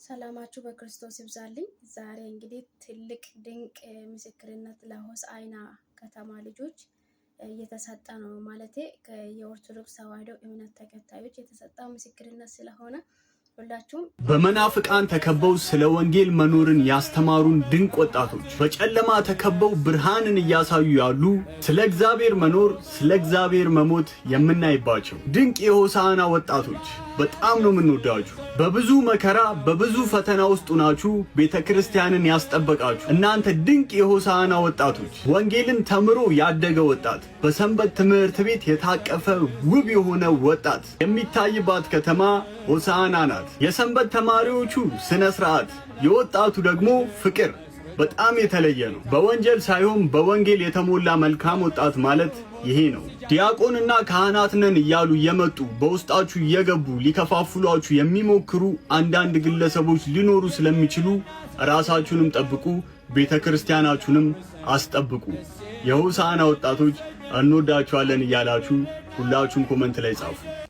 ሰላማችሁ በክርስቶስ ይብዛልኝ። ዛሬ እንግዲህ ትልቅ ድንቅ ምስክርነት ለሆሳዕና ከተማ ልጆች እየተሰጠ ነው። ማለቴ የኦርቶዶክስ ተዋሕዶ እምነት ተከታዮች የተሰጠ ምስክርነት ስለሆነ ሁላችሁም በመናፍቃን ተከበው ስለ ወንጌል መኖርን ያስተማሩን ድንቅ ወጣቶች፣ በጨለማ ተከበው ብርሃንን እያሳዩ ያሉ ስለ እግዚአብሔር መኖር ስለ እግዚአብሔር መሞት የምናይባቸው ድንቅ የሆሳዕና ወጣቶች በጣም ነው የምንወዳችሁ። በብዙ መከራ በብዙ ፈተና ውስጥ ሆናችሁ ቤተክርስቲያንን ያስጠበቃችሁ እናንተ ድንቅ የሆሳዕና ወጣቶች፣ ወንጌልን ተምሮ ያደገ ወጣት፣ በሰንበት ትምህርት ቤት የታቀፈ ውብ የሆነ ወጣት የሚታይባት ከተማ ሆሳዕና ናት። የሰንበት ተማሪዎቹ ስነ ስርዓት፣ የወጣቱ ደግሞ ፍቅር በጣም የተለየ ነው። በወንጀል ሳይሆን በወንጌል የተሞላ መልካም ወጣት ማለት ይሄ ነው። ዲያቆንና ካህናት ነን እያሉ የመጡ በውስጣችሁ እየገቡ ሊከፋፍሏችሁ የሚሞክሩ አንዳንድ ግለሰቦች ሊኖሩ ስለሚችሉ ራሳችሁንም ጠብቁ፣ ቤተክርስቲያናችሁንም አስጠብቁ። የሆሳዕና ወጣቶች እንወዳችኋለን እያላችሁ ሁላችሁም ኮሜንት ላይ ጻፉ።